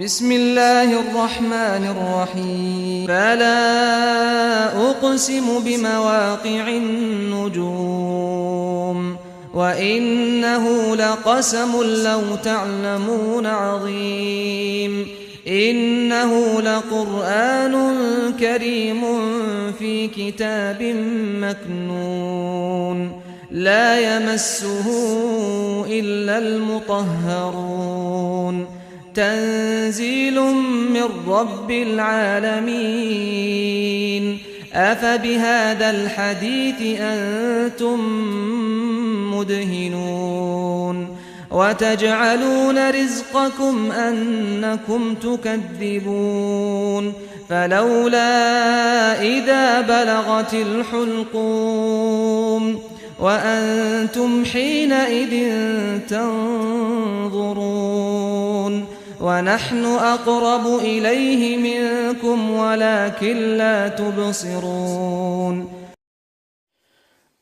بسم الله الرحمن الرحيم فلا أقسم بمواقع النجوم وإنه لقسم لو تعلمون عظيم إنه لقرآن كريم في كتاب مكنون لا يمسه إلا المطهرون تنزيل من رب العالمين أفبهذا الحديث أنتم مدهنون وتجعلون رزقكم أنكم تكذبون فلولا إذا بلغت الحلقوم وأنتم حينئذ تنظرون ونحن أقرب إليه منكم ولكن لا تبصرون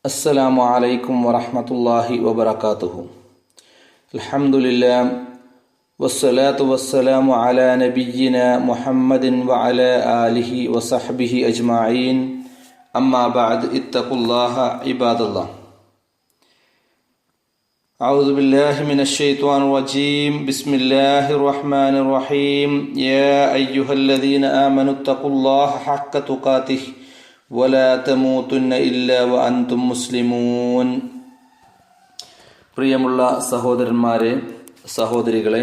السلام عليكم ورحمة الله وبركاته الحمد لله والصلاة والسلام على نبينا محمد وعلى آله وصحبه أجمعين أما بعد اتقوا الله عباد الله أعوذ بالله من الشيطان الرجيم بسم الله الرحمن الرحيم يا أيها الذين آمنوا اتقوا الله حق تقاته ولا تموتن إلا وأنتم مسلمون പ്രിയമുള്ള സഹോദരന്മാരെ സഹോദരികളെ,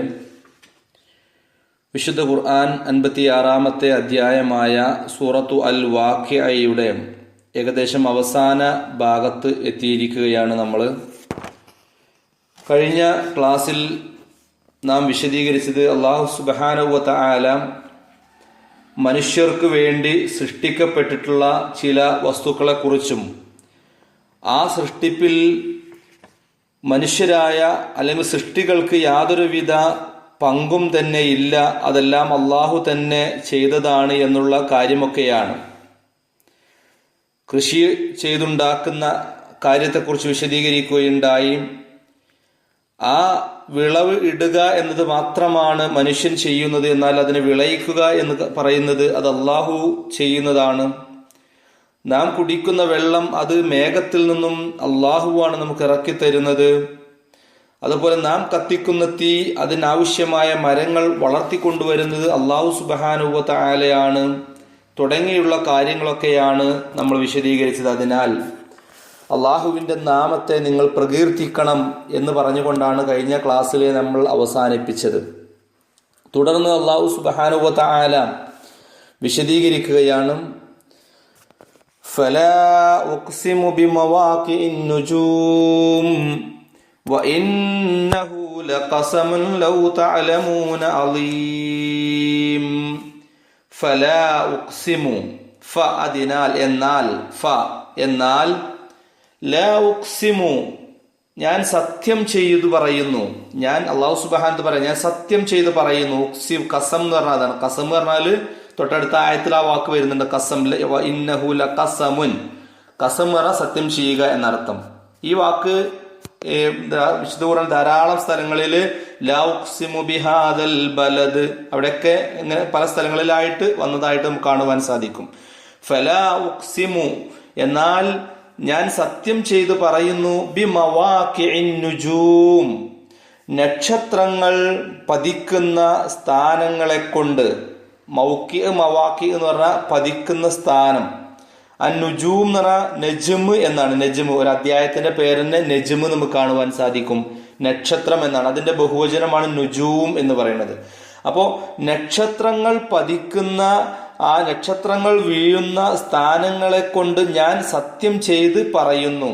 വിശുദ്ധ ഖുർആൻ 56-ാമത്തെ അധ്യായമായ സൂറത്തു അൽ വാഖിഅയുടെ ഏകദേശം അവസാന ഭാഗത്ത് എത്തിയിരിക്കുകയാണ് നമ്മൾ. കഴിഞ്ഞ ക്ലാസ്സിൽ നാം വിശദീകരിച്ചത് അല്ലാഹു സുബ്ഹാനഹു വ തആല മനുഷ്യർക്ക് വേണ്ടി സൃഷ്ടിക്കപ്പെട്ടിട്ടുള്ള ചില വസ്തുക്കളെക്കുറിച്ചും ആ സൃഷ്ടിപ്പിൽ മനുഷ്യരായ അല്ലെങ്കിൽ സൃഷ്ടികൾക്ക് യാതൊരുവിധ പങ്കും തന്നെ ഇല്ല, അതെല്ലാം അള്ളാഹു തന്നെ ചെയ്തതാണ് എന്നുള്ള കാര്യമൊക്കെയാണ്. കൃഷി ചെയ്തുണ്ടാക്കുന്ന കാര്യത്തെക്കുറിച്ച് വിശദീകരിക്കുകയുണ്ടായി. ആ വിളവ് ഇടുക എന്നത് മാത്രമാണ് മനുഷ്യൻ ചെയ്യുന്നത്, എന്നാൽ അതിനെ വിളയിക്കുക എന്ന് പറയുന്നത് അത് അള്ളാഹു ചെയ്യുന്നതാണ്. നാം കുടിക്കുന്ന വെള്ളം അത് മേഘത്തിൽ നിന്നും അള്ളാഹുവാണ് നമുക്ക് ഇറക്കി തരുന്നത്. അതുപോലെ നാം കത്തിക്കുന്ന തീ, അതിനാവശ്യമായ മരങ്ങൾ വളർത്തിക്കൊണ്ടുവരുന്നത് അള്ളാഹു സുബ്ഹാനഹു വ തആലയാണ്. തുടങ്ങിയുള്ള കാര്യങ്ങളൊക്കെയാണ് നമ്മൾ വിശദീകരിച്ചത്. അതിനാൽ അള്ളാഹുവിൻ്റെ നാമത്തെ നിങ്ങൾ പ്രകീർത്തിക്കണം എന്ന് പറഞ്ഞുകൊണ്ടാണ് കഴിഞ്ഞ ക്ലാസ്സിൽ നമ്മൾ അവസാനിപ്പിച്ചത്. തുടർന്ന് അള്ളാഹു സുബ്ഹാനഹു വ തആല വിശദീകരിക്കുകയാണ്. ഫലാ ഉഖ്സിമു ബിമവാഖിഇൻ നുജൂം വഇന്നഹു ലഖസമുൻ ലൗ തഅലമൂന അളീം. ഫലാ ഉഖ്സിമു, ഫ അതിനാൽ, എന്നാൽ, ഫ എന്നാൽ, ലാ ഉഖ്സിമു ഞാൻ സത്യം ചെയ്തു പറയുന്നു. ഞാൻ അല്ലാഹു സുബ്ഹാനഹു പറയാം, ഞാൻ സത്യം ചെയ്ത് പറയുന്നു. ഉഖ്സിം ഖസം എന്ന് പറഞ്ഞാൽ അതാണ്. ഖസം എന്ന് പറഞ്ഞാൽ തൊട്ടടുത്ത ആയത്തിൽ ആ വാക്ക് വരുന്നുണ്ട്, ഖസം. ഇന്നഹു ലഖസമുൻ, ഖസം എന്ന് പറഞ്ഞാൽ സത്യം ചെയ്യുക എന്നർത്ഥം. ഈ വാക്ക് വിശുദ്ധ ഖുർആൻ ധാരാളം സ്ഥലങ്ങളിൽ ലാ ഉഖ്സിമു ബിഹാദൽ ബലദ്, അവിടെയൊക്കെ ഇങ്ങനെ പല സ്ഥലങ്ങളിലായിട്ട് വന്നതായിട്ട് നമുക്ക് കാണുവാൻ സാധിക്കും. ഫലാ ഉഖ്സിമു എന്നാൽ ഞാൻ സത്യം ചെയ്തു പറയുന്നു. ബിമവാഖിഇൻ നുജൂം നക്ഷത്രങ്ങൾ പതിക്കുന്ന സ്ഥാനങ്ങളെ കൊണ്ട്. മൗക്കി മവാഖി എന്ന് പറഞ്ഞാൽ പതിക്കുന്ന സ്ഥാനം. നുജൂം എന്ന് പറഞ്ഞാൽ നജ്മ് എന്നാണ്. നജ്മ് ഒരു അധ്യായത്തിന്റെ പേര് തന്നെ നജ്മ് നമുക്ക് കാണുവാൻ സാധിക്കും. നക്ഷത്രം എന്നാണ്, അതിന്റെ ബഹുവചനമാണ് നുജൂം എന്ന് പറയുന്നത്. അപ്പോ നക്ഷത്രങ്ങൾ പതിക്കുന്ന, ആ നക്ഷത്രങ്ങൾ വീഴുന്ന സ്ഥാനങ്ങളെ കൊണ്ട് ഞാൻ സത്യം ചെയ്ത് പറയുന്നു.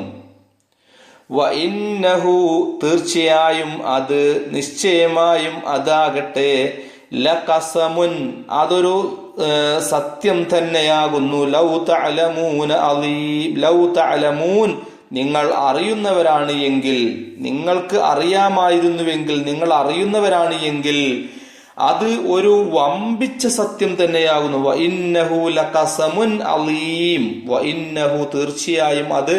വഇന്നഹു തീർച്ചയായും അത്, നിശ്ചയമായും അതാകട്ടെ, ലഖസമുൻ അതൊരു സത്യം തന്നെയാകുന്നു. ലൗ തഅലമൂന അളീം, ലൗ തഅലമൂൻ നിങ്ങൾ അറിയുന്നവരാണ് എങ്കിൽ, നിങ്ങൾക്ക് അറിയാമായിരുന്നുവെങ്കിൽ, നിങ്ങൾ അറിയുന്നവരാണ് എങ്കിൽ അത് ഒരു വമ്പിച്ച സത്യം തന്നെയാകുന്നു. വഇന്നഹു ലഖസമുൻ അളീം, വഇന്നഹു തീർച്ചയായും അത്,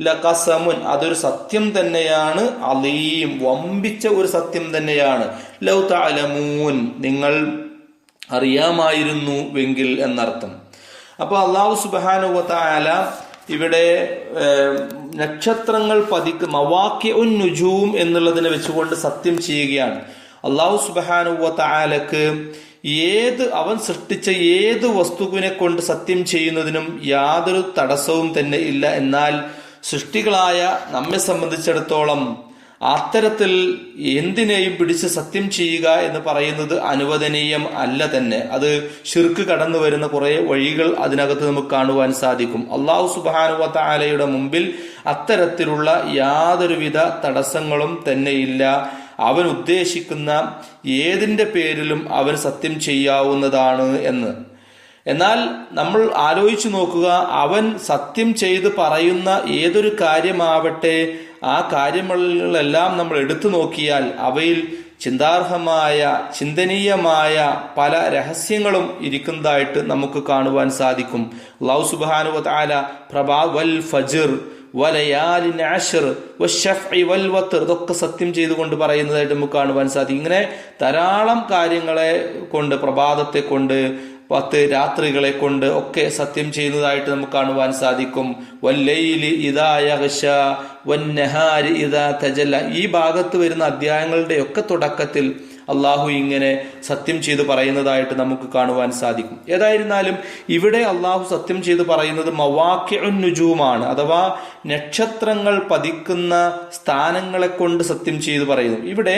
ലഖസമുൻ അതൊരു സത്യം തന്നെയാണ്, അളീം വമ്പിച്ച ഒരു സത്യം തന്നെയാണ്. ലൗ തഅലമൂൻ നിങ്ങൾ അറിയാമായിരുന്നുവെങ്കിൽ എന്നർത്ഥം. അപ്പൊ അല്ലാഹു സുബ്ഹാനഹു വ തആല ഇവിടെ നക്ഷത്രങ്ങൾ മവാഖിഉൻ നുജൂം എന്നുള്ളതിനെ വെച്ചുകൊണ്ട് സത്യം ചെയ്യുകയാണ്. അല്ലാഹു സുബ്ഹാനഹു വ തആലക്ക് അവൻ സൃഷ്ടിച്ച ഏത് വസ്തുവിനെ കൊണ്ട് സത്യം ചെയ്യുന്നതിനും യാതൊരു തടസ്സവും തന്നെ ഇല്ല. എന്നാൽ സൃഷ്ടികളായ നമ്മെ സംബന്ധിച്ചിടത്തോളം അത്തരത്തിൽ എന്തിനേയും പിടിച്ച് സത്യം ചെയ്യുക എന്ന് പറയുന്നത് അനുവദനീയം അല്ല തന്നെ. അത് ശിർക്ക് കടന്നു വരുന്ന കുറെ വഴികൾ അതിനകത്ത് നമുക്ക് കാണുവാൻ സാധിക്കും. അല്ലാഹു സുബ്ഹാനഹു വ തആലയുടെ മുമ്പിൽ അത്തരത്തിലുള്ള യാതൊരുവിധ തടസ്സങ്ങളും തന്നെയില്ല. അവൻ ഉദ്ദേശിക്കുന്ന ഏതിന്റെ പേരിലും അവൻ സത്യം ചെയ്യാവുന്നതാണ് എന്ന്. എന്നാൽ നമ്മൾ ആലോചിച്ചു നോക്കുക, അവൻ സത്യം ചെയ്ത് പറയുന്ന ഏതൊരു കാര്യമാവട്ടെ, ആ കാര്യങ്ങളെല്ലാം നമ്മൾ എടുത്തു നോക്കിയാൽ അവയിൽ ചിന്താർഹമായ ചിന്തനീയമായ പല രഹസ്യങ്ങളും ഇരിക്കുന്നതായിട്ട് നമുക്ക് കാണുവാൻ സാധിക്കും. അല്ലാഹു സുബ്ഹാനഹു വ തആല വൽ ഫജ്ർ വലയാലിൻ അശ്ർ വശഫ്ഇ വൽ വത്ർ ഇതൊക്കെ സത്യം ചെയ്തുകൊണ്ട് പറയുന്നതായിട്ട് നമുക്ക് കാണുവാൻ സാധിക്കും. ഇങ്ങനെ ധാരാളം കാര്യങ്ങളെ കൊണ്ട്, പ്രഭാതത്തെ കൊണ്ട്, 10 രാത്രികളെ കൊണ്ട് ഒക്കെ സത്യം ചെയ്യുന്നതായിട്ട് നമുക്ക് കാണുവാൻ സാധിക്കും. വല്ലൈലി ഇദാ യഗ്ശ വന്നഹാരി ഇദാ തജല്ല. ഈ ഭാഗത്ത് വരുന്ന അധ്യായങ്ങളുടെ ഒക്കെ തുടക്കത്തിൽ അള്ളാഹു ഇങ്ങനെ സത്യം ചെയ്ത് പറയുന്നതായിട്ട് നമുക്ക് കാണുവാൻ സാധിക്കും. ഏതായിരുന്നാലും ഇവിടെ അള്ളാഹു സത്യം ചെയ്ത് പറയുന്നത് മവാഖിഉൻ നുജൂമാണ്, അഥവാ നക്ഷത്രങ്ങൾ പതിക്കുന്ന സ്ഥാനങ്ങളെ കൊണ്ട് സത്യം ചെയ്ത് പറയുന്നു. ഇവിടെ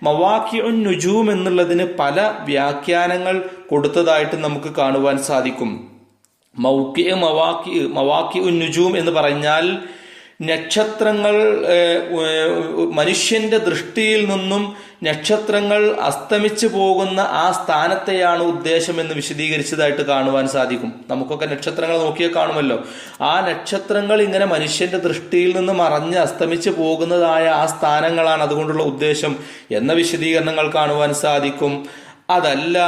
മവാഖിഉൻ നുജൂം എന്നുള്ളതിന് പല വ്യാഖ്യാനങ്ങൾ കൊടുത്തതായിട്ട് നമുക്ക് കാണുവാൻ സാധിക്കും. മവാഖിഉൻ നുജൂം എന്ന് പറഞ്ഞാൽ നക്ഷത്രങ്ങൾ, മനുഷ്യന്റെ ദൃഷ്ടിയിൽ നിന്നും നക്ഷത്രങ്ങൾ അസ്തമിച്ചു പോകുന്ന ആ സ്ഥാനത്തെയാണ് ഉദ്ദേശം എന്ന് വിശദീകരിച്ചതായിട്ട് കാണുവാൻ സാധിക്കും. നമുക്കൊക്കെ നക്ഷത്രങ്ങൾ നോക്കിയാൽ കാണുമല്ലോ. ആ നക്ഷത്രങ്ങൾ ഇങ്ങനെ മനുഷ്യന്റെ ദൃഷ്ടിയിൽ നിന്ന് മറഞ്ഞ് അസ്തമിച്ചു പോകുന്നതായ ആ സ്ഥാനങ്ങളാണ് അതുകൊണ്ടുള്ള ഉദ്ദേശം എന്ന വിശദീകരണങ്ങൾ കാണുവാൻ സാധിക്കും. അതല്ല,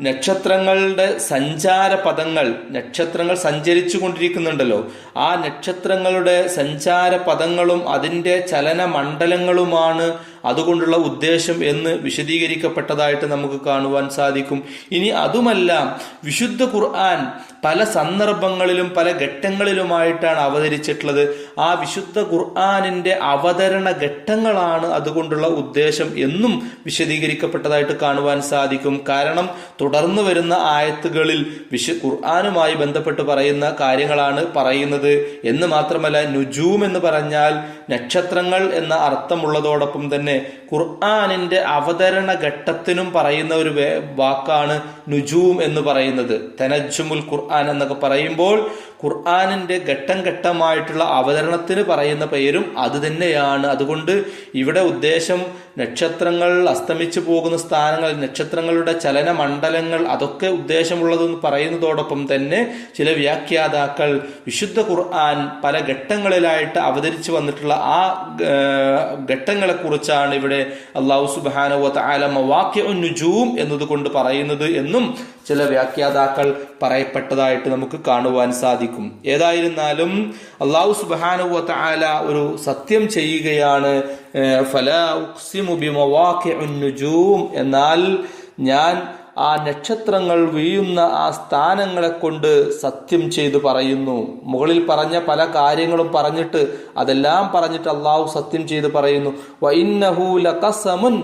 നക്ഷത്രങ്ങളുടെ സഞ്ചാര പദങ്ങൾ, നക്ഷത്രങ്ങൾ സഞ്ചരിച്ചു കൊണ്ടിരിക്കുന്നുണ്ടല്ലോ, ആ നക്ഷത്രങ്ങളുടെ സഞ്ചാര പദങ്ങളും അതിൻ്റെ ചലന മണ്ഡലങ്ങളുമാണ് അതുകൊണ്ടുള്ള ഉദ്ദേശം എന്ന് വിശദീകരിക്കപ്പെട്ടതായിട്ട് നമുക്ക് കാണുവാൻ സാധിക്കും. ഇനി അതുമല്ല, വിശുദ്ധ ഖുർആൻ പല സന്ദർഭങ്ങളിലും പല ഘട്ടങ്ങളിലുമായിട്ടാണ് അവതരിച്ചിട്ടുള്ളത്. ആ വിശുദ്ധ ഖുർആനിന്റെ അവതരണ ഘട്ടങ്ങളാണ് അതുകൊണ്ടുള്ള ഉദ്ദേശം എന്നും വിശദീകരിക്കപ്പെട്ടതായിട്ട് കാണുവാൻ സാധിക്കും. കാരണം തുടർന്ന് വരുന്ന ആയത്തുകളിൽ ഖുർആനുമായി ബന്ധപ്പെട്ട് പറയുന്ന കാര്യങ്ങളാണ് പറയുന്നത് എന്ന് മാത്രമല്ല, നുജൂം എന്ന് പറഞ്ഞാൽ നക്ഷത്രങ്ങൾ എന്ന അർത്ഥമുള്ളതോടൊപ്പം തന്നെ ഖുർആനിന്റെ അവതരണ ഘട്ടത്തിനും പറയുന്ന ഒരു വാക്കാണ് നുജൂം എന്ന് പറയുന്നത്. തനജ്ജുമുൽ ഖുർആൻ എന്നൊക്കെ പറയുമ്പോൾ ഖുർആനിന്റെ ഘട്ടം ഘട്ടമായിട്ടുള്ള അവതരണത്തിന് പറയുന്ന പേരും അത് തന്നെയാണ്. അതുകൊണ്ട് ഇവിടെ ഉദ്ദേശം നക്ഷത്രങ്ങൾ അസ്തമിച്ചു പോകുന്ന സ്ഥാനങ്ങൾ, നക്ഷത്രങ്ങളുടെ ചലന മണ്ഡലങ്ങൾ, അതൊക്കെ ഉദ്ദേശമുള്ളതെന്ന് പറയുന്നതോടൊപ്പം തന്നെ ചില വ്യാഖ്യാതാക്കൾ വിശുദ്ധ ഖുർആൻ പല ഘട്ടങ്ങളിലായിട്ട് അവതരിച്ചു വന്നിട്ടുള്ള ആ ഘട്ടങ്ങളെ കുറിച്ചാണ് ഇവിടെ അല്ലാഹു സുബ്ഹാനഹു വ തആല മവാഖിഉൻ നുജൂം എന്നതുകൊണ്ട് പറയുന്നത് എന്നും ചില വ്യാഖ്യാതാക്കൾ പറയപ്പെട്ടതായിട്ട് നമുക്ക് കാണുവാൻ സാധിക്കും. ഏതായിരുന്നാലും അല്ലാഹു സുബ്ഹാനഹു വ തആല ഒരു സത്യം ചെയ്യുകയാണ്. ഫലാ ഉഖ്സിമു ബിമവാഖിഉൻ നുജൂം, എന്നാൽ ഞാൻ ആ നക്ഷത്രങ്ങൾ വീഴുന്ന ആ സ്ഥാനങ്ങളെ കൊണ്ട് സത്യം ചെയ്തു പറയുന്നു. മുകളിൽ പറഞ്ഞ പല കാര്യങ്ങളും പറഞ്ഞിട്ട് അതെല്ലാം പറഞ്ഞിട്ട് അള്ളാഹു സത്യം ചെയ്ത് പറയുന്നു. വഇന്നഹു ലഖസമുൻ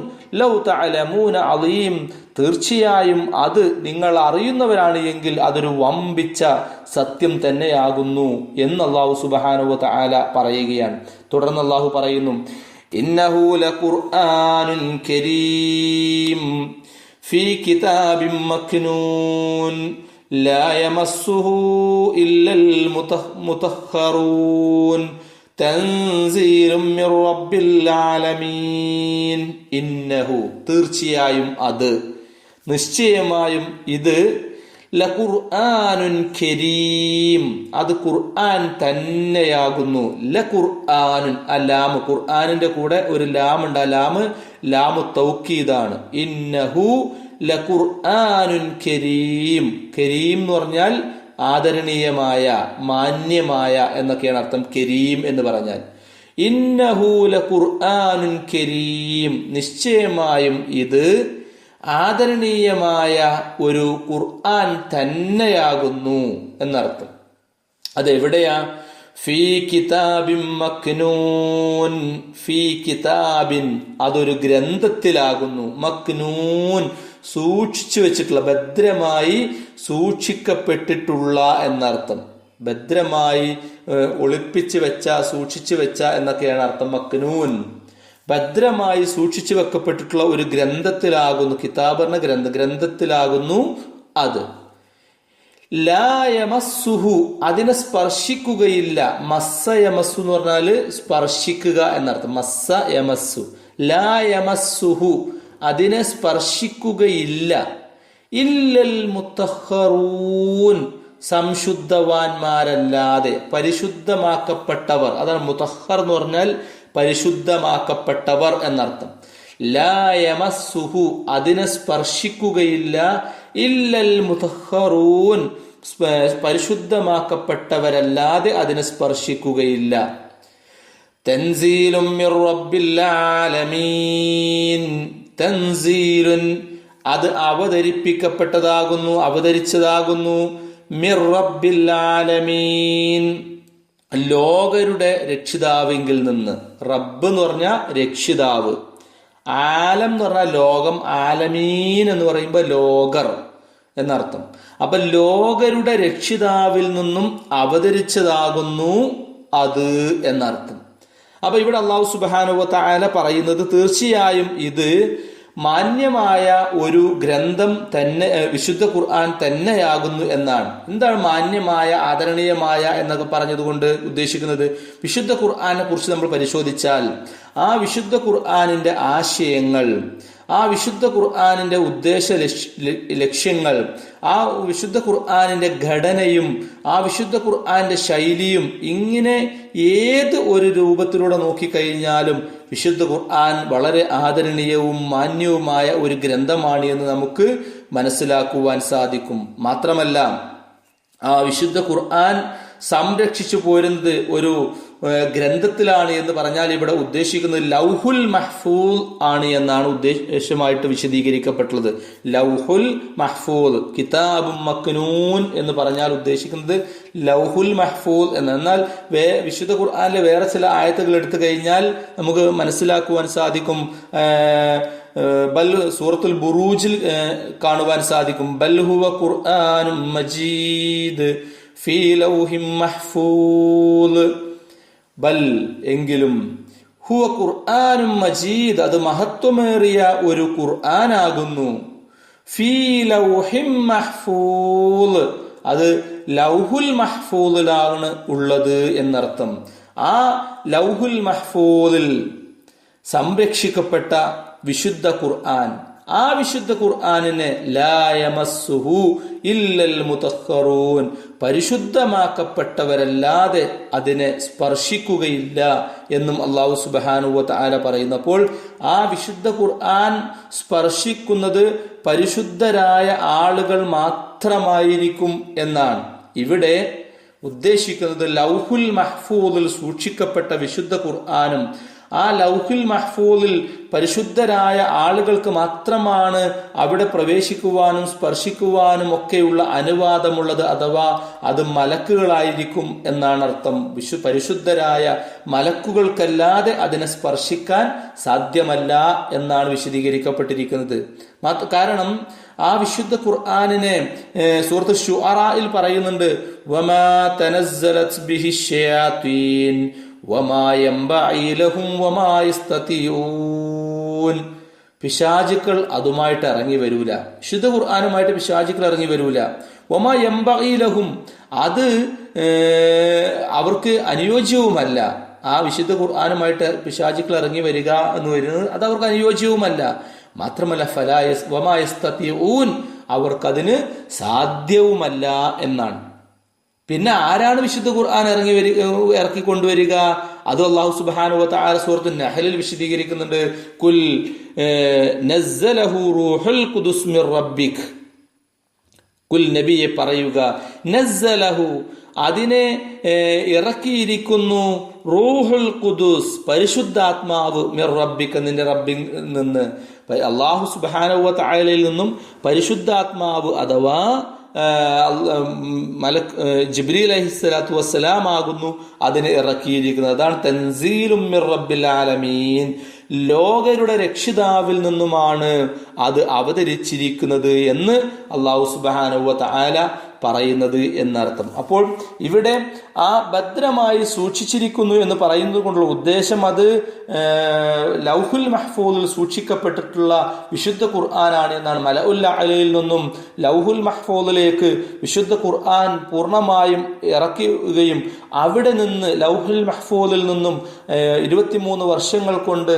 ലൗ തഅലമൂന അളീം, തീർച്ചയായും അത് നിങ്ങൾ അറിയുന്നവരാണ് എങ്കിൽ അതൊരു വമ്പിച്ച സത്യം തന്നെയാകുന്നു എന്ന് അല്ലാഹു സുബ്ഹാനഹു വ തആല പറയുകയാണ്. തുടർന്ന് അല്ലാഹു പറയുന്നു, ഇന്നഹു ലഖുർആനുൻ കരീം ഫീ കിതാബിൻ മക്നൂൻ ലാ യമസ്സുഹു ഇല്ലൽ മുതഹ്ഹറൂൻ തൻസീലും മിർ റബ്ബിൽ ആലമീൻ. ഇന്നഹു, തീർച്ചയായും അത്, നിശ്ചയമായും ഇത്, ലഖുർആനുൻ കരീം, അത് ഖുർആൻ തന്നെയാകുന്നു. ലഖുർആനുൻ, ആ ലാം, ഖുർആനിന്റെ കൂടെ ഒരു ലാം ഉണ്ട്, ആ ലാമു തൗക്കീദാണ്. ഇന്നഹു ലഖുർആനുൻ കരീം. കരീം എന്ന് പറഞ്ഞാൽ ആദരണീയമായ, മാന്യമായ എന്നൊക്കെയാണ് അർത്ഥം കരീം എന്ന് പറഞ്ഞാൽ. ഇന്നഹു ലഖുർആനുൻ കരീം, നിശ്ചയമായും ഇത് ആദരണീയമായ ഒരു ഖുർആൻ തന്നെയാകുന്നു എന്നർത്ഥം. അതെവിടെയാ? ഫീ കിതാബിൻ മക്നൂൻ. ഫീ കിതാബിൻ, അതൊരു ഗ്രന്ഥത്തിലാകുന്നു. മക്നൂൻ, സൂക്ഷിച്ചു വെച്ചിട്ടുള്ള, ഭദ്രമായി സൂക്ഷിക്കപ്പെട്ടിട്ടുള്ള എന്നർത്ഥം. ഭദ്രമായി ഒളിപ്പിച്ചു വെച്ച, സൂക്ഷിച്ചു വെച്ച എന്നൊക്കെയാണ് അർത്ഥം. മക്നൂൻ, ഭദ്രമായി സൂക്ഷിച്ചു വെക്കപ്പെട്ടിട്ടുള്ള ഒരു ഗ്രന്ഥത്തിലാകുന്നു. കിതാബ് എന്ന ഗ്രന്ഥത്തിലാകുന്നു അത്. ലാ യമസ്സുഹു, അതിനെ സ്പർശിക്കുകയില്ല. മസ്സ യമസ്സു എന്ന് പറഞ്ഞാല് സ്പർശിക്കുക എന്നർത്ഥം. മസ്സ യമസ്സു. ലാ യമസ്സുഹു, അതിനെ സ്പർശിക്കുകയില്ല. ഇല്ലൽ മുത്തഹറൂൻ, സംശുദ്ധവാന്മാരല്ലാതെ, പരിശുദ്ധമാക്കപ്പെട്ടവർ. അതാണ് മുതഹർ എന്ന് പറഞ്ഞാൽ പരിശുദ്ധമാക്കപ്പെട്ടവർ എന്നർത്ഥം. ലാ യമസ്സുഹു, അതിനെ സ്പർശിക്കുകയില്ല. ഇല്ലൽ മുതഹറൂൻ, പരിശുദ്ധമാക്കപ്പെട്ടവരല്ലാതെ അതിനെ സ്പർശിക്കുകയില്ല. തൻസീലും മിർ റബ്ബിൽ ആലമീൻ. തൻസീലുൻ, അത് അവതരിപ്പിക്കപ്പെട്ടതാകുന്നു, അവതരിച്ചതാകുന്നു. മിർ റബ്ബിൽ ആലമീൻ, ലോകരുടെ രക്ഷിതാവിങ്കിൽ നിന്ന്. റബ്ബ് എന്ന് പറഞ്ഞാൽ രക്ഷിതാവ്, ആലം എന്ന് പറഞ്ഞാൽ ലോകം, ആലമീൻ എന്ന് പറയുമ്പോൾ ലോകർ എന്നർത്ഥം. അപ്പൊ ലോകരുടെ രക്ഷിതാവിൽ നിന്നും അവതരിച്ചതാകുന്നു അത് എന്നർത്ഥം. അപ്പൊ ഇവിടെ അല്ലാഹു സുബ്ഹാനഹു വ തആല പറയുന്നത് തീർച്ചയായും ഇത് മാന്യമായ ഒരു ഗ്രന്ഥം തന്നെ, വിശുദ്ധ ഖുർആൻ തന്നെയാകുന്നു എന്നാണ്. എന്താണ് മാന്യമായ, ആദരണീയമായ എന്നൊക്കെ പറഞ്ഞതുകൊണ്ട് ഉദ്ദേശിക്കുന്നത്? വിശുദ്ധ ഖുർആനെ കുറിച്ച് നമ്മൾ പരിശോധിച്ചാൽ ആ വിശുദ്ധ ഖുർആനിന്റെ ആശയങ്ങൾ, ആ വിശുദ്ധ ഖുർആനിന്റെ ഉദ്ദേശ ലക്ഷ്യങ്ങൾ, ആ വിശുദ്ധ ഖുർആനിന്റെ ഘടനയും ആ വിശുദ്ധ ഖുർആന്റെ ശൈലിയും, ഇങ്ങനെ ഏത് ഒരു രൂപത്തിലൂടെ നോക്കിക്കഴിഞ്ഞാലും വിശുദ്ധ ഖുർആൻ വളരെ ആദരണീയവും മാന്യവുമായ ഒരു ഗ്രന്ഥമാണ് എന്ന് നമുക്ക് മനസ്സിലാക്കുവാൻ സാധിക്കും. മാത്രമല്ല, ആ വിശുദ്ധ ഖുർആൻ സംരക്ഷിച്ചു പോരുന്നത് ഒരു ഗ്രന്ഥത്തിലാണ് എന്ന് പറഞ്ഞാൽ ഇവിടെ ഉദ്ദേശിക്കുന്നത് ലൗഹുൽ മഹ്ഫൂൽ ആണ് എന്നാണ് ഉദ്ദേശമായിട്ട് വിശദീകരിക്കപ്പെട്ടുള്ളത്. ലൗഹുൽ മഹ്ഫൂൽ, കിതാബും മക്നൂൻ എന്ന് പറഞ്ഞാൽ ഉദ്ദേശിക്കുന്നത് ലൗഹുൽ മഹ്ഫൂൽ എന്ന്. എന്നാൽ വിശുദ്ധ ഖുർആനിലെ വേറെ ചില ആയത്തുകൾ എടുത്തു കഴിഞ്ഞാൽ നമുക്ക് മനസ്സിലാക്കുവാൻ സാധിക്കും. സൂറത്തുൽ ബുറൂജിൽ കാണുവാൻ സാധിക്കും, ബൽ ഹുവ ഖുർആനും മജീദ് ഫീ ലൗഹിൻ മഹ്ഫൂൽ. ബൽ, എങ്കിലും, ഹുവ ഖുർആനും മജീദ്, അത് മഹത്വമേറിയ ഒരു ഖുർആനാകുന്നു. ഫീ ലൗഹിൻ മഹ്ഫൂൽ, അത് ലൗഹുൽ മഹ്ഫൂലിലാണ് ഉള്ളത് എന്നർത്ഥം. ആ ലൗഹുൽ മഹ്ഫൂലിൽ സംരക്ഷിക്കപ്പെട്ട വിശുദ്ധ ഖുർആൻ, ആ വിശുദ്ധ ഖുർആനിനെ ലാ യമസ്സുഹു ഇല്ലൽ മുതഹ്ഹറൂൻ, പരിശുദ്ധമാക്കപ്പെട്ടവരല്ലാതെ അതിനെ സ്പർശിക്കുകയില്ല എന്നും അല്ലാഹു സുബ്ഹാനഹു വ തആല പറയുന്നപ്പോൾ ആ വിശുദ്ധ ഖുർആൻ സ്പർശിക്കുന്നത് പരിശുദ്ധരായ ആളുകൾ മാത്രമായിരിക്കും എന്നാണ്. ഇവിടെ ഉദ്ദേശിക്കുന്നത് ലൗഹുൽ മഹ്ഫൂദിൽ സൂക്ഷിക്കപ്പെട്ട വിശുദ്ധ ഖുർആനും ആ ലൗഹുൽ മഹ്ഫൂദിൽ പരിശുദ്ധരായ ആളുകൾക്ക് മാത്രമാണ് അവിടെ പ്രവേശിക്കുവാനും സ്പർശിക്കുവാനും ഒക്കെയുള്ള അനുവാദമുള്ളത്, അഥവാ അത് മലക്കുകളായിരിക്കും എന്നാണ് അർത്ഥം. പരിശുദ്ധരായ മലക്കുകൾക്കല്ലാതെ അതിനെ സ്പർശിക്കാൻ സാധ്യമല്ല എന്നാണ് വിശദീകരിക്കപ്പെട്ടിരിക്കുന്നത്. കാരണം ആ വിശുദ്ധ ഖുർആനിനെ സൂറത്ത് ശുഅറായിൽ പറയുന്നുണ്ട്, വമാ തനസ്സലത് ബിഹി ശയാതീൻ വമാ യംബഇ ലഹും വമാ യസ്തതിഊൻ. പിശാചുക്കൾ അതുമായിട്ട് ഇറങ്ങി വരൂല, വിശുദ്ധ ഖുർആനുമായിട്ട് പിശാചുക്കൾ ഇറങ്ങി വരൂല. വമാ യംബഇ ലഹും, അത് അവർക്ക് അനുയോജ്യവുമല്ല. ആ വിശുദ്ധ ഖുർആനുമായിട്ട് പിശാചുക്കൾ ഇറങ്ങി വരിക എന്ന് വരുന്നത് അത് അവർക്ക് അനുയോജ്യവുമല്ല. മാത്രമല്ല വമാ യസ്തതിഊൻ, അവർക്കതിന് സാധ്യവുമല്ല എന്നാണ്. പിന്നെ ആരാണ് വിശുദ്ധ ഖുർആൻ ഇറക്കിക്കൊണ്ടുവരിക? അത് അല്ലാഹു സുബ്ഹാനഹു വ തആല സൂറത്തുൻ നഹ്ലിൽ വിശദീകരിക്കുന്നുണ്ട്. കുൽ നസ്സലഹു റൂഹുൽ ഖുദുസ് മിർ റബ്ബിക്. കുൽ, നബിയെ പറയുക, നസ്സലഹു, അതിനെ ഇറക്കിയിരിക്കുന്നു, റൂഹുൽ ഖുദുസ്, പരിശുദ്ധാത്മാവ്, മിർ റബ്ബിക, നിന്റെ റബ്ബിൽ നിന്ന്. അല്ലാഹു സുബ്ഹാനഹു വ തആലയിൽ നിന്നും പരിശുദ്ധാത്മാവ് അഥവാ ജിബ്രീൽ അലൈഹിസ്സലാത്തു വസ്സലാം ആകുന്നു അതിനെ ഇറക്കിയിരിക്കുന്നത്. അതാണ് തൻസീലും മിർ റബ്ബിൽ ആലമീൻ, ലോകരുടെ രക്ഷിതാവിൽ നിന്നുമാണ് അത് അവതരിച്ചിരിക്കുന്നത് എന്ന് അല്ലാഹു സുബ്ഹാനഹു വ തആല പറയുന്നത് എന്നർത്ഥം. അപ്പോൾ ഇവിടെ ആ ഭദ്രമായി സൂക്ഷിച്ചിരിക്കുന്നു എന്ന് പറയുന്നത് കൊണ്ടുള്ള ഉദ്ദേശം അത് ലൗഹുൽ മഹ്ഫൂദിൽ സൂക്ഷിക്കപ്പെട്ടിട്ടുള്ള വിശുദ്ധ ഖുർആനാണ് എന്നാണ്. മലഉൽ അഅലയിൽ നിന്നും ലൗഹുൽ മഹ്ഫൂദിലേക്ക് വിശുദ്ധ ഖുർആൻ പൂർണ്ണമായും ഇറക്കുകയും അവിടെ നിന്ന് ലൗഹുൽ മഹ്ഫൂദിൽ നിന്നും 23 വർഷങ്ങൾ കൊണ്ട്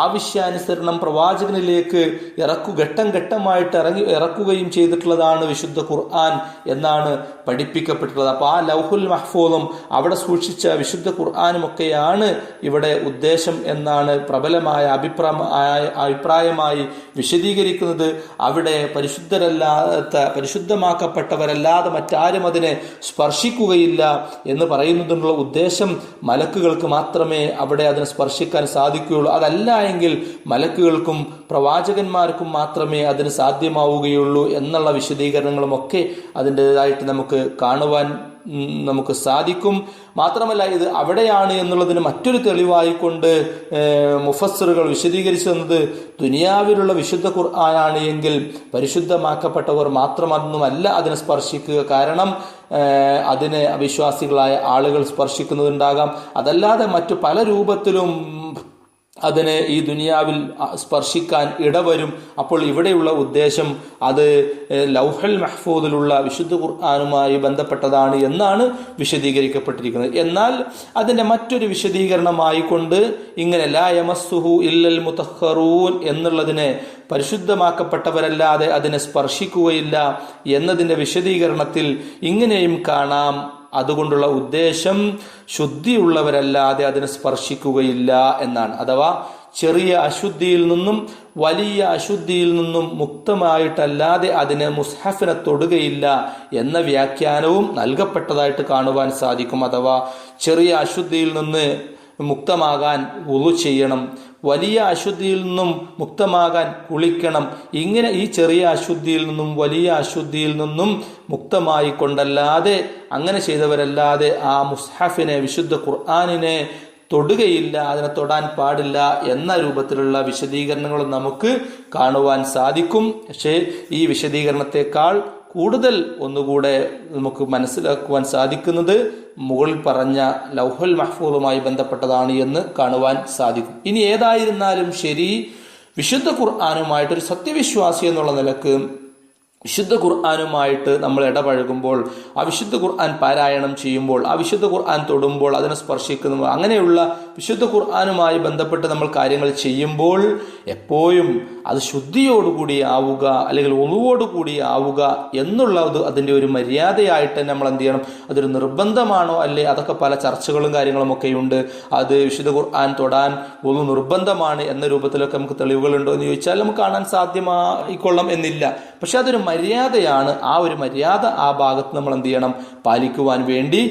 ആവശ്യാനുസരണം പ്രവാചകനിലേക്ക് ഘട്ടം ഘട്ടമായിട്ട് ഇറക്കുകയും ചെയ്തിട്ടുള്ളതാണ് വിശുദ്ധ ഖുർആൻ എന്നാണ് പഠിപ്പിക്കപ്പെട്ടിട്ടുള്ളത്. അപ്പോൾ ആ ലൗഹുൽ മഹ്ഫൂദും അവിടെ സൂക്ഷിച്ച വിശുദ്ധ ഖുർആനും ഒക്കെയാണ് ഇവിടെ ഉദ്ദേശം എന്നാണ് പ്രബലമായ അഭിപ്രായമായി വിശദീകരിക്കുന്നത്. അവിടെ പരിശുദ്ധമാക്കപ്പെട്ടവരല്ലാതെ മറ്റാരും അതിനെ സ്പർശിക്കുകയില്ല എന്ന് പറയുന്നതിനുള്ള ഉദ്ദേശം മലക്കുകൾക്ക് മാത്രമേ അവിടെ അതിനെ സ്പർശിക്കാൻ സാധിക്കുകയുള്ളൂ. അതല്ല എങ്കിൽ മലക്കുകൾക്കും പ്രവാചകന്മാർക്കും മാത്രമേ അതിന് സാധ്യമാവുകയുള്ളൂ എന്നുള്ള വിശദീകരണങ്ങളും ഒക്കെ അതിൻ്റെതായിട്ട് നമുക്ക് കാണുവാൻ നമുക്ക് സാധിക്കും. മാത്രമല്ല ഇത് അവിടെയാണ് എന്നുള്ളതിന് മറ്റൊരു തെളിവായിക്കൊണ്ട് മുഫസ്സിറുകൾ വിശദീകരിച്ചു തന്നത് ദുനിയാവിലുള്ള വിശുദ്ധ ഖുർആനാണ് എങ്കിൽ പരിശുദ്ധമാക്കപ്പെട്ടവർ മാത്രമൊന്നുമല്ല അതിനെ സ്പർശിക്കുക. കാരണം അതിനെ അവിശ്വാസികളായ ആളുകൾ സ്പർശിക്കുന്നതുണ്ടാകാം. അതല്ലാതെ മറ്റു പല രൂപത്തിലും അതിനെ ഈ ദുനിയാവിൽ സ്പർശിക്കാൻ ഇടവരും. അപ്പോൾ ഇവിടെയുള്ള ഉദ്ദേശം അത് ലൗഹൽ മഹ്ഫൂദിലുള്ള വിശുദ്ധ ഖുർആനുമായി ബന്ധപ്പെട്ടതാണ് എന്നാണ് വിശദീകരിക്കപ്പെട്ടിരിക്കുന്നത്. എന്നാൽ അതിന്റെ മറ്റൊരു വിശദീകരണമായിക്കൊണ്ട് ഇങ്ങനെ ലാ യമസ്സുഹു ഇല്ലൽ മുതഹ്ഹറൂൻ എന്നുള്ളതിനെ പരിശുദ്ധമാക്കപ്പെട്ടവരല്ലാതെ അതിനെ സ്പർശിക്കുകയില്ല എന്നതിന്റെ വിശദീകരണത്തിൽ ഇങ്ങനെയും കാണാം. അതുകൊണ്ടുള്ള ഉദ്ദേശം ശുദ്ധിയുള്ളവരല്ലാതെ അതിനെ സ്പർശിക്കുകയില്ല എന്നാണ്. അഥവാ ചെറിയ അശുദ്ധിയിൽ നിന്നും വലിയ അശുദ്ധിയിൽ നിന്നും മുക്തമായിട്ടല്ലാതെ അതിനെ മുസ്ഹഫിനെ തൊടുകയില്ല എന്ന വ്യാഖ്യാനവും നൽകപ്പെട്ടതായിട്ട് കാണുവാൻ സാധിക്കും. അഥവാ ചെറിയ അശുദ്ധിയിൽ നിന്ന് മുക്തമാകാൻ വുളു ചെയ്യണം, വലിയ അശുദ്ധിയിൽ നിന്നും മുക്തമാകാൻ കുളിക്കണം. ഇങ്ങനെ ഈ ചെറിയ അശുദ്ധിയിൽ നിന്നും വലിയ അശുദ്ധിയിൽ നിന്നും മുക്തമായി കൊണ്ടല്ലാതെ അങ്ങനെ ചെയ്തവരല്ലാതെ ആ മുസ്ഹഫിനെ വിശുദ്ധ ഖുർആനിനെ തൊടുകയില്ല, അതിനെ തൊടാൻ പാടില്ല എന്ന രൂപത്തിലുള്ള വിശദീകരണങ്ങളും നമുക്ക് കാണുവാൻ സാധിക്കും. പക്ഷേ ഈ വിശദീകരണത്തെക്കാൾ കൂടുതൽ ഒന്നുകൂടെ നമുക്ക് മനസ്സിലാക്കുവാൻ സാധിക്കുന്നത് മുകളിൽ പറഞ്ഞ ലൗഹുൽ മഹ്ഫൂദുമായി ബന്ധപ്പെട്ടതാണ് എന്ന് കാണുവാൻ സാധിക്കും. ഇനി ഏതായിരുന്നാലും ശരി, വിശുദ്ധ ഖുർആനുമായിട്ടൊരു സത്യവിശ്വാസി എന്നുള്ള നിലക്ക് വിശുദ്ധ ഖുർആനുമായിട്ട് നമ്മൾ ഇടപഴകുമ്പോൾ, ആ വിശുദ്ധ ഖുർആൻ പാരായണം ചെയ്യുമ്പോൾ, ആ വിശുദ്ധ ഖുർആൻ തൊടുമ്പോൾ, അതിനെ സ്പർശിക്കുമ്പോൾ, അങ്ങനെയുള്ള വിശുദ്ധ ഖുർആനുമായി ബന്ധപ്പെട്ട് നമ്മൾ കാര്യങ്ങൾ ചെയ്യുമ്പോൾ എപ്പോഴും അത് ശുദ്ധിയോടുകൂടി ആവുക, അല്ലെങ്കിൽ ഒളിവോടുകൂടി ആവുക എന്നുള്ളത് അതിൻ്റെ ഒരു മര്യാദയായിട്ട് നമ്മൾ എന്ത് ചെയ്യണം. അതൊരു നിർബന്ധമാണോ അല്ലേ, അതൊക്കെ പല ചർച്ചകളും കാര്യങ്ങളും ഒക്കെ ഉണ്ട്. അത് വിശുദ്ധ ഖുർആൻ തൊടാൻ ഒളു നിർബന്ധമാണ് എന്ന രൂപത്തിലൊക്കെ നമുക്ക് തെളിവുകളുണ്ടോ എന്ന് ചോദിച്ചാൽ നമുക്ക് കാണാൻ സാധ്യമായിക്കൊള്ളാം എന്നില്ല. പക്ഷെ അതൊരു മര്യാദയാണ്. ആ ഒരു മര്യാദ ആ ഭാഗത്ത് നമ്മൾ എന്ത് ചെയ്യണം, പാലിക്കുവാൻ വേണ്ടി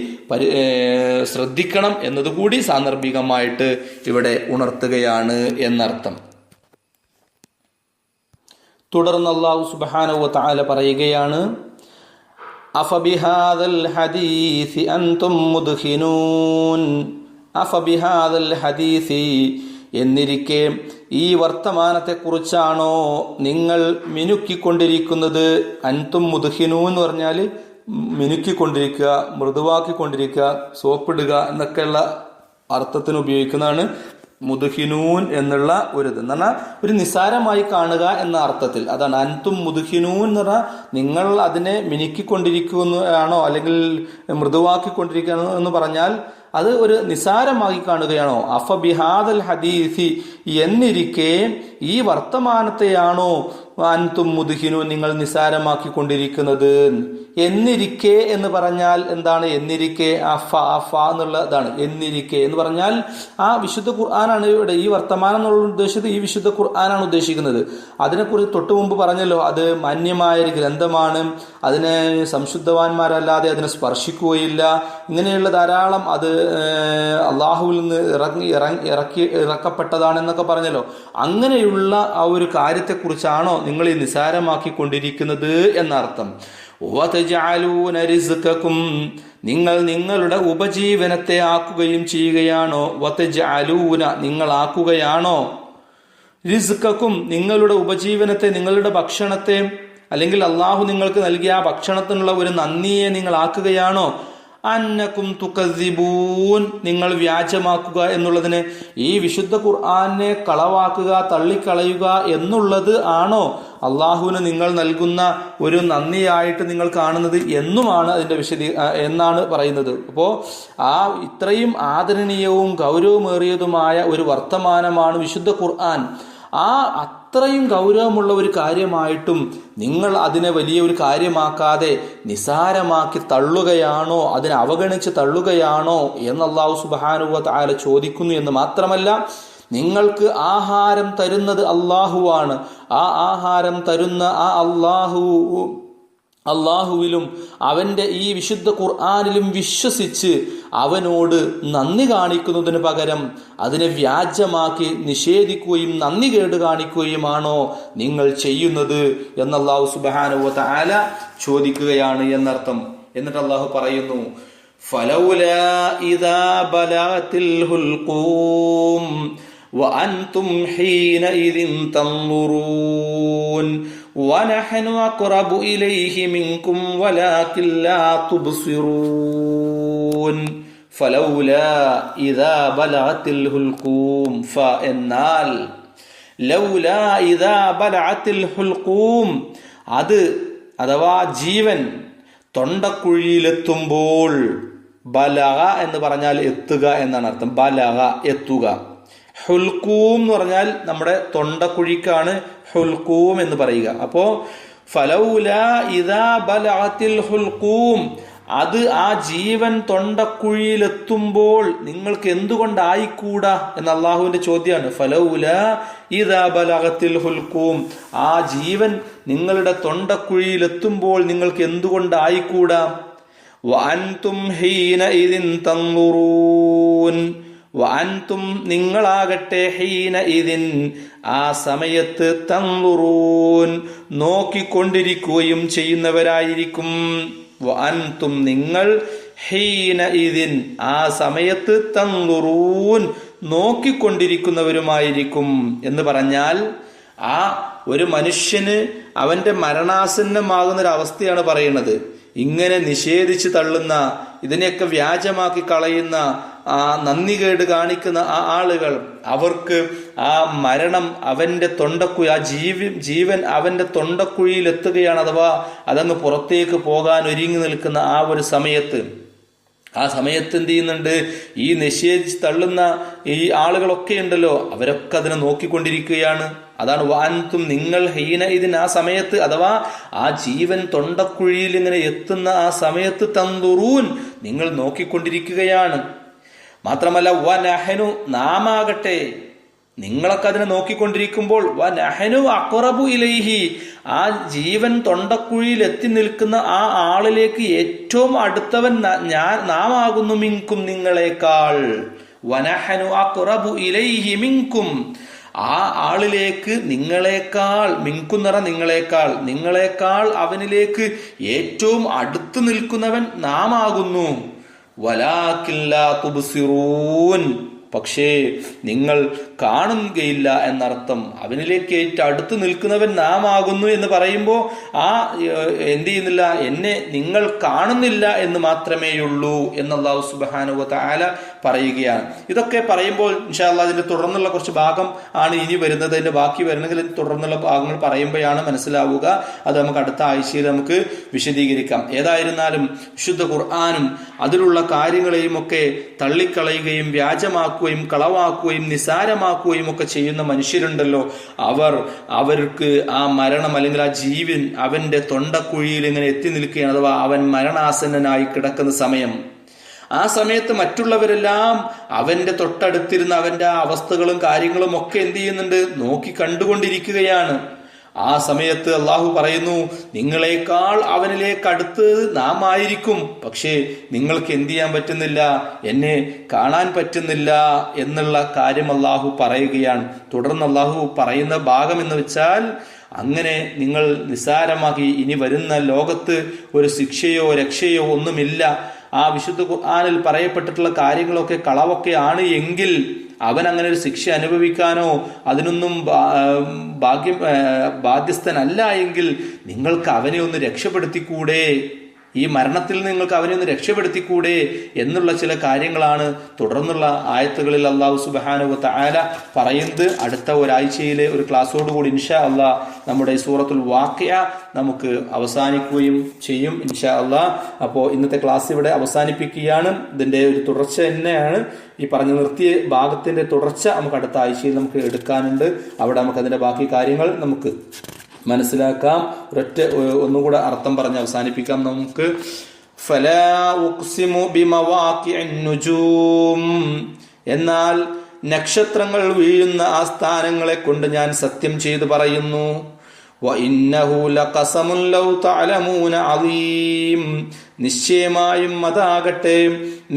ശ്രദ്ധിക്കണം എന്നതുകൂടി സാന്ദർഭികമായിട്ട് ഇവിടെ ഉണർത്തുകയാണ് എന്നർത്ഥം. തുടർന്ന് അല്ലാഹു സുബ്ഹാനഹു വ തആല പറയുകയാണ്, അഫബിഹാദൽ ഹദീസി അൻതും മുദ്ഹിനൂൻ. അഫബിഹാദൽ ഹദീസി എന്നിരിക്കെ ഈ വർത്തമാനത്തെക്കുറിച്ചാണോ നിങ്ങൾ മിനുക്കിക്കൊണ്ടിരിക്കുന്നത്. അൻതും മുദ്ഹിനൂൻ എന്ന് പറഞ്ഞാൽ മിനുക്കിക്കൊണ്ടിരിക്കുക, മൃദുവാക്കിക്കൊണ്ടിരിക്കുക, സോപ്പിടുക എന്നൊക്കെയുള്ള അർത്ഥത്തിന് ഉപയോഗിക്കുന്നതാണ് മുദ്ഹിനൂൻ എന്നുള്ള ഒരു ഇത്. എന്ന് പറഞ്ഞാൽ ഒരു നിസാരമായി കാണുക എന്ന അർത്ഥത്തിൽ. അതാണ് അൻതും മുദ്ഹിനൂൻ എന്ന് പറഞ്ഞാൽ നിങ്ങൾ അതിനെ മിനുക്കിക്കൊണ്ടിരിക്കുകയാണോ അല്ലെങ്കിൽ മൃദുവാക്കിക്കൊണ്ടിരിക്കുകയാണോ എന്ന് പറഞ്ഞാൽ അത് ഒരു നിസാരമായി കാണുകയാണോ. അഫ ബിഹാദൽ ഹദീസി എന്നിരിക്കെ ഈ വർത്തമാനത്തെയാണോ അൻതും മുദ്ഹിനൂൻ നിങ്ങൾ നിസാരമാക്കിക്കൊണ്ടിരിക്കുന്നത്. എന്നിരിക്കെ എന്ന് പറഞ്ഞാൽ എന്താണ്? എന്നിരിക്കെ അഫ എന്നുള്ളതാണ്. എന്നിരിക്കെ എന്ന് പറഞ്ഞാൽ ആ വിശുദ്ധ ഖുർആനാണ് ഇവിടെ ഈ വർത്തമാനം എന്നുള്ള ഉദ്ദേശിച്ചത്. ഈ വിശുദ്ധ ഖുർആനാണ് ഉദ്ദേശിക്കുന്നത്. അതിനെക്കുറിച്ച് തൊട്ടു മുമ്പ് പറഞ്ഞല്ലോ, അത് മാന്യമായ ഒരു ഗ്രന്ഥമാണ്, അതിനെ സംശുദ്ധവാന്മാരല്ലാതെ അതിനെ സ്പർശിക്കുകയില്ല, ഇങ്ങനെയുള്ള ധാരാളം അത് അള്ളാഹുവിൽ നിന്ന് ഇറക്കപ്പെട്ടതാണെന്നൊക്കെ പറഞ്ഞല്ലോ. അങ്ങനെയുള്ള അങ്ങനെയുള്ള ആ ഒരു കാര്യത്തെക്കുറിച്ചാണോ നിങ്ങൾ ഈ നിസാരമാക്കിക്കൊണ്ടിരിക്കുന്നത് എന്നർത്ഥം. വതജഅലൂന റിസ്ഖക്കും, നിങ്ങൾ നിങ്ങളുടെ ഉപജീവനത്തെ ആക്കുകയും ചെയ്യുകയാണോ. വതജഅലൂന, നിങ്ങൾ ആക്കുകയാണോ. റിസ്ഖക്കും, നിങ്ങളുടെ ഉപജീവനത്തെ, നിങ്ങളുടെ ഭക്ഷണത്തെ, അല്ലെങ്കിൽ അള്ളാഹു നിങ്ങൾക്ക് നൽകിയ ആ ഭക്ഷണത്തിനുള്ള ഒരു നന്ദിയെ നിങ്ങൾ ആക്കുകയാണോ. അന്നക്കും തുകസിബൂൻ, നിങ്ങൾ വ്യാജമാക്കുക എന്നുള്ളതിന് ഈ വിശുദ്ധ ഖുർആനെ കളവാക്കുക, തള്ളിക്കളയുക എന്നുള്ളത് ആണോ അള്ളാഹുവിന് നിങ്ങൾ നൽകുന്ന ഒരു നന്ദിയായിട്ട് നിങ്ങൾ കാണുന്നത് എന്നുമാണ് അതിന്റെ എന്നാണ് പറയുന്നത്. അപ്പോൾ ആ ഇത്രയും ആദരണീയവും ഗൗരവമേറിയതുമായ ഒരു വർത്തമാനമാണ് വിശുദ്ധ ഖുർആൻ. ആ അത്രയും ഗൗരവമുള്ള ഒരു കാര്യമായിട്ടും നിങ്ങൾ അതിനെ വലിയ ഒരു കാര്യമാക്കാതെ നിസാരമാക്കി തള്ളുകയാണോ, അതിനെ അവഗണിച്ച് തള്ളുകയാണോ എന്ന് അല്ലാഹു സുബ്ഹാനഹു വ തആല ചോദിക്കുന്നു. എന്ന് മാത്രമല്ല, നിങ്ങൾക്ക് ആഹാരം തരുന്നത് അള്ളാഹുവാണ്. ആ ആഹാരം തരുന്ന ആ അള്ളാഹുവിലും അവന്റെ ഈ വിശുദ്ധ ഖുർആനിലും വിശ്വസിച്ച് അവനോട് നന്ദി കാണിക്കുന്നതിന് പകരം അതിനെ വ്യാജമാക്കി നിഷേധിക്കുകയും നന്ദി കേട് കാണിക്കുകയുമാണോ നിങ്ങൾ ചെയ്യുന്നത് എന്ന് അല്ലാഹു സുബ്ഹാനഹു വ തആല ചോദിക്കുകയാണ് എന്നർത്ഥം. എന്നിട്ട് അല്ലാഹു പറയുന്നു, ഫലൗലാ ഇദാ ബലഗത്തിൽ ഹുൽഖൂം വഅൻതും ഹീനഇദിൻ തൻദുറൂൻ വനഹ്നു അഖ്റബു ഇലൈഹി മിൻകും വലാകിൻ ലാ തുബ്സിറൂൻ. ഫലൗലാ ഇദാ ബലഗത്തിൽ ഹുൽഖൂം, എന്നാൽ ലൗലാ ഇദാ ബലഗത്തിൽ ഹുൽഖൂം, അത് അഥവാ ജീവൻ തൊണ്ടക്കുഴിയിലെത്തുമ്പോൾ. ബലഗ എന്ന് പറഞ്ഞാൽ എത്തുക എന്നാണ് അർത്ഥം. ബലഗ, എത്തുക. ഹുൽഖൂം എന്ന് പറഞ്ഞാൽ നമ്മുടെ തൊണ്ടക്കുഴിക്കാണ് ഹുൽഖൂം എന്ന് പറയുക. അപ്പോ ഫലൗലാ ഇദാ ബലഗത്തിൽ ഹുൽഖൂം, അത് ആ ജീവൻ തൊണ്ടക്കുഴിയിലെത്തുമ്പോൾ നിങ്ങൾക്ക് എന്തുകൊണ്ടായിക്കൂടാ എന്ന് അള്ളാഹുവിന്റെ ചോദ്യമാണ്. ഫലൗലാ ഇദാ ബലഗത്തിൽ ഹുൽഖൂം, ആ ജീവൻ നിങ്ങളുടെ തൊണ്ടക്കുഴിയിലെത്തുമ്പോൾ നിങ്ങൾക്ക് എന്തുകൊണ്ടായിക്കൂടാ. വഅൻതും ഹീനഇദിൻ തൻദുറൂൻ, വഅൻതും നിങ്ങളാകട്ടെ ഹീനഇദിൻ ആ സമയത്ത് തൻദുറൂൻ നോക്കിക്കൊണ്ടിരിക്കുകയും ചെയ്യുന്നവരായിരിക്കും. വഅൻതും നിങ്ങൾ ഹീനഇദിൻ ആ സമയത്ത് തൻദുറൂൻ നോക്കിക്കൊണ്ടിരിക്കുന്നവരുമായിരിക്കും എന്ന് പറഞ്ഞാൽ, ആ ഒരു മനുഷ്യന് അവന്റെ മരണാസന്നമാകുന്നൊരവസ്ഥയാണ് പറയുന്നത്. ഇങ്ങനെ നിഷേധിച്ച് തള്ളുന്ന, ഇതിനെയൊക്കെ വ്യാജമാക്കി കളയുന്ന, ആ നന്ദികേട് കാണിക്കുന്ന ആ ആളുകൾ, അവർക്ക് ആ മരണം അവന്റെ തൊണ്ടക്കുഴി, ആ ജീവൻ അവന്റെ തൊണ്ടക്കുഴിയിൽ എത്തുകയാണ്. അഥവാ അതങ്ങ് പുറത്തേക്ക് പോകാൻ ഒരുങ്ങി നിൽക്കുന്ന ആ ഒരു സമയത്ത്, ആ സമയത്ത് എന്ത് ചെയ്യുന്നുണ്ട്, ഈ നിഷേധിച്ച് തള്ളുന്ന ഈ ആളുകളൊക്കെ ഉണ്ടല്ലോ, അവരൊക്കെ അതിനെ നോക്കിക്കൊണ്ടിരിക്കുകയാണ്. അതാണ് വഅൻതും നിങ്ങൾ ഹീനഇദിൻ ആ സമയത്ത്, അഥവാ ആ ജീവൻ തൊണ്ടക്കുഴിയിൽ ഇങ്ങനെ എത്തുന്ന ആ സമയത്ത് തൻദുറൂൻ നിങ്ങൾ നോക്കിക്കൊണ്ടിരിക്കുകയാണ്. മാത്രമല്ല വനഹ്നു നാമാകട്ടെ, നിങ്ങളൊക്കെ അതിനെ നോക്കിക്കൊണ്ടിരിക്കുമ്പോൾ വനഹ്നു അഖ്റബു ഇലൈഹി ആ ജീവൻ തൊണ്ടക്കുഴിയിൽ എത്തി നിൽക്കുന്ന ആ ആളിലേക്ക് ഏറ്റവും അടുത്തവൻ നാം ആകുന്നു. മിൻകും നിങ്ങളെക്കാൾ. വനഹ്നു അഖ്റബു ഇലൈഹി മിൻകും ആ ആളിലേക്ക് നിങ്ങളെക്കാൾ, മിൻകും നിറ നിങ്ങളെക്കാൾ അവനിലേക്ക് ഏറ്റവും അടുത്ത് നിൽക്കുന്നവൻ നാം ആകുന്നു. വലാകിൻ ലാ തുബ്സിറൂൻ, പക്ഷേ നിങ്ങൾ കാണുകയില്ല എന്നർത്ഥം. അവനിലേക്ക് ഏറ്റവും അടുത്ത് നിൽക്കുന്നവൻ നാം ആകുന്നു എന്ന് പറയുമ്പോൾ ആ എന്ത് ചെയ്യുന്നില്ല, എന്നെ നിങ്ങൾ കാണുന്നില്ല എന്ന് മാത്രമേയുള്ളൂ എന്ന് അല്ലാഹു സുബ്ഹാനഹു വ തആല പറയുകയാണ്. ഇതൊക്കെ പറയുമ്പോൾ ഇൻഷാ അല്ലാഹ് അതിന്റെ തുടർന്നുള്ള കുറച്ച് ഭാഗം ആണ് ഇനി വരുന്നത്. അതിന്റെ ബാക്കി വരണമെങ്കിൽ തുടർന്നുള്ള ഭാഗങ്ങൾ പറയുമ്പോഴാണ് മനസ്സിലാവുക. അത് നമുക്ക് അടുത്ത ആഴ്ചയിൽ നമുക്ക് വിശദീകരിക്കാം. ഏതായിരുന്നാലും വിശുദ്ധ ഖുർആനും അതിലുള്ള കാര്യങ്ങളെയും ഒക്കെ തള്ളിക്കളയുകയും വ്യാജമാക്കുകയും കളവാക്കുകയും നിസാരമാക്കുകയും ഒക്കെ ചെയ്യുന്ന മനുഷ്യരുണ്ടല്ലോ, അവർക്ക് ആ മരണം അല്ലെങ്കിൽ ആ ജീവൻ അവന്റെ തൊണ്ടക്കുഴിയിൽ ഇങ്ങനെ എത്തി നിൽക്കുകയാണ്. അഥവാ അവൻ മരണാസന്നനായി കിടക്കുന്ന സമയം, ആ സമയത്ത് മറ്റുള്ളവരെല്ലാം അവന്റെ തൊട്ടടുത്തിരുന്ന അവന്റെ ആ അവസ്ഥകളും കാര്യങ്ങളും ഒക്കെ എന്ത് ചെയ്യുന്നുണ്ട്, നോക്കി കണ്ടുകൊണ്ടിരിക്കുകയാണ്. ആ സമയത്ത് അള്ളാഹു പറയുന്നു, നിങ്ങളെക്കാൾ അവനിലേക്ക് അടുത്ത് നാം ആയിരിക്കും, പക്ഷേ നിങ്ങൾക്ക് എന്ത് ചെയ്യാൻ പറ്റുന്നില്ല, എന്നെ കാണാൻ പറ്റുന്നില്ല എന്നുള്ള കാര്യം അള്ളാഹു പറയുകയാണ്. തുടർന്ന് അള്ളാഹു പറയുന്ന ഭാഗം എന്ന് വെച്ചാൽ, അങ്ങനെ നിങ്ങൾ നിസ്സാരമാക്കി ഇനി വരുന്ന ലോകത്ത് ഒരു ശിക്ഷയോ രക്ഷയോ ഒന്നുമില്ല, ആ വിശുദ്ധ ഖുർആനിൽ പറയപ്പെട്ടിട്ടുള്ള കാര്യങ്ങളൊക്കെ കളവൊക്കെ ആണ് എങ്കിൽ അവൻ അങ്ങനെ ഒരു ശിക്ഷ അനുഭവിക്കാനോ അതിനൊന്നും ബാധ്യസ്ഥനല്ല എങ്കിൽ നിങ്ങൾക്ക് അവനെ ഒന്ന് രക്ഷപ്പെടുത്തിക്കൂടെ, ഈ മരണത്തിൽ നിങ്ങൾക്ക് അവനെ ഒന്ന് രക്ഷപ്പെടുത്തിക്കൂടെ എന്നുള്ള ചില കാര്യങ്ങളാണ് തുടർന്നുള്ള ആയത്തുകളിൽ അള്ളാഹു സുബ്ഹാനഹു വ തആല പറയുന്നത്. അടുത്ത ഒരാഴ്ചയിലെ ഒരു ക്ലാസ്സോടുകൂടി ഇൻഷാ അള്ളാഹ് നമ്മുടെ ഈ സൂറത്തുൽ വാഖിഅ നമുക്ക് അവസാനിക്കുകയും ചെയ്യും ഇൻഷാ അള്ളാഹ്. അപ്പോൾ ഇന്നത്തെ ക്ലാസ് ഇവിടെ അവസാനിപ്പിക്കുകയാണ്. ഇതിന്റെ ഒരു തുടർച്ച തന്നെയാണ്, ഈ പറഞ്ഞു നിർത്തിയ ഭാഗത്തിന്റെ തുടർച്ച നമുക്ക് അടുത്ത ആഴ്ചയിൽ നമുക്ക് എടുക്കാനുണ്ട്. അവിടെ നമുക്ക് അതിന്റെ ബാക്കി കാര്യങ്ങൾ നമുക്ക് മനസ്സിലാക്കാം. ഒന്നുകൂടെ അർത്ഥം പറഞ്ഞ് അവസാനിപ്പിക്കാം നമുക്ക്. ഫലാ ഉഖ്സിമു ബിമവാഖിഇൻ നുജൂം, എന്നാൽ നക്ഷത്രങ്ങൾ വീഴുന്ന ആ സ്ഥാനങ്ങളെ കൊണ്ട് ഞാൻ സത്യം ചെയ്തു പറയുന്നു. വഇന്നഹു ലഖസമുൻ ലൗ തഅലമൂന അളീം, നിശ്ചയമായും അതാകട്ടെ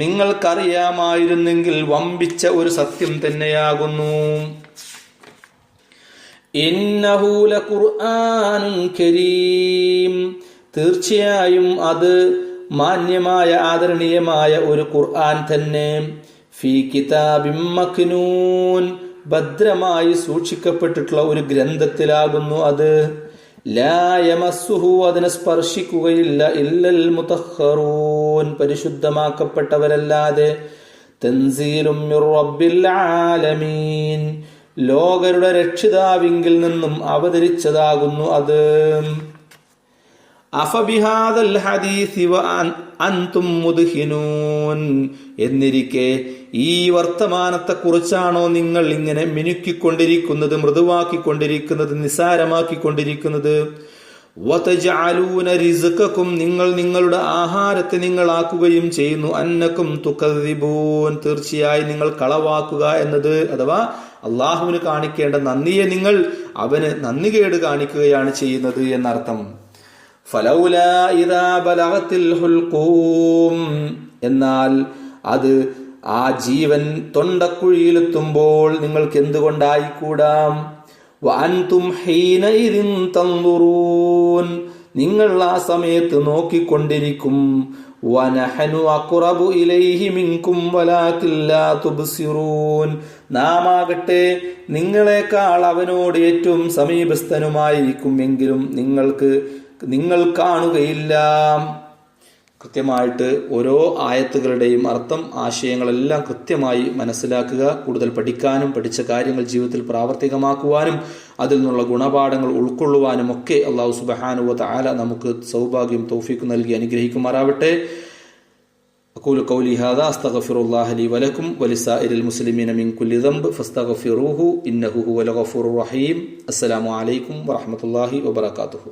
നിങ്ങൾക്കറിയാമായിരുന്നെങ്കിൽ വമ്പിച്ച ഒരു സത്യം തന്നെയാകുന്നു. ഇന്നഹു ലഖുർആനുൻ കരീം, തീർച്ചയായും അത് മാന്യമായ ആദരണീയമായ ഒരു ഖുർആൻ തന്നെ. ഫീ കിതാബിൻ മക്നൂൻ, ഭദ്രമായി സൂക്ഷിക്കപ്പെട്ടിട്ടുള്ള ഒരു ഗ്രന്ഥത്തിലാകുന്നു അത്. ലാ യമസ്സുഹു, അതിനെ സ്പർശിക്കുകയില്ല, ഇല്ലൽ മുതഖ്ഖറൂൻ, പരിശുദ്ധമാക്കപ്പെട്ടവരല്ലാതെ. തൻസീലും മിർ റബ്ബിൽ ആലമീൻ, ലോകരുടെ രക്ഷിതാവിങ്കിൽ നിന്നും അവതരിച്ചതാകുന്നു അത്. അഫബിഹാദൽ ഹദീസി വഅൻതും മുദ്ഹിനൂൻ, എന്നിരിക്കെ ഈ വർത്തമാനത്തെ കുറിച്ചാണോ നിങ്ങൾ ഇങ്ങനെ മിനുക്കിക്കൊണ്ടിരിക്കുന്നത്, മൃദുവാക്കിക്കൊണ്ടിരിക്കുന്നത്, നിസാരമാക്കിക്കൊണ്ടിരിക്കുന്നത്. വതജഅലൂന റിസ്ഖക്കും, നിങ്ങൾ നിങ്ങളുടെ ആഹാരത്തെ നിങ്ങളാക്കുകയും ചെയ്യുന്നു. അന്നക്കും തുകദ്ദിബൂൻ, തീർച്ചയായും നിങ്ങൾ കളവാക്കുക എന്നത്, അഥവാ അള്ളാഹുവിന് കാണിക്കേണ്ട നന്ദിയെ നിങ്ങൾ അവന് നന്ദികേട് കാണിക്കുകയാണ് ചെയ്യുന്നത് എന്നർത്ഥം. ഫലൗലാ ഇദാ ബലഗത്തിൽ ഹുൽഖൂം, എന്നാൽ അത് ആ ജീവൻ തൊണ്ടക്കുഴിയിലെത്തുമ്പോൾ നിങ്ങൾക്ക് എന്തുകൊണ്ടായിക്കൂടാം. വഅൻതും ഹീനഇദിൻ തൻദുറൂൻ, നിങ്ങൾ ആ സമയത്ത് നോക്കിക്കൊണ്ടിരിക്കും. വനഹനു അഖ്റബു ഇലൈഹി മിൻകും വലാകിൻ ലാ തുബ്സിറൂൻ, നാം ആകട്ടെ നിങ്ങളെക്കാൾ അവനോട് ഏറ്റവും സമീപസ്ഥനുമായിരിക്കും, എങ്കിലും നിങ്ങൾ കാണുകയില്ല. കൃത്യമായിട്ട് ഓരോ ആയത്തുകളുടെയും അർത്ഥം, ആശയങ്ങളെല്ലാം കൃത്യമായി മനസ്സിലാക്കുക. കൂടുതൽ പഠിക്കാനും പഠിച്ച കാര്യങ്ങൾ ജീവിതത്തിൽ പ്രാവർത്തികമാക്കുവാനും അതിൽ നിന്നുള്ള ഗുണപാഠങ്ങൾ ഉൾക്കൊള്ളുവാനും ഒക്കെ അല്ലാഹു സുബ്ഹാനഹു വ തആല നമുക്ക് സൗഭാഗ്യം തൗഫീഖ് നൽകി അനുഗ്രഹിക്കുമാറാവട്ടെ. അഖൂലു ഖൗലി ഹാദാ അസ്തഗ്ഫിറുല്ലാഹ ലി വലക്കും വലിസാഇരിൽ മുസ്ലിമീന മിൻ കുല്ലി ദംബ് ഫസ്തഗ്ഫിറൂഹു ഇന്നഹു ഹുവൽ ഗഫൂറുർ റഹീം. അസ്സലാമു അലൈക്കും വറഹ്മത്തുള്ളാഹി വബറകാതുഹു.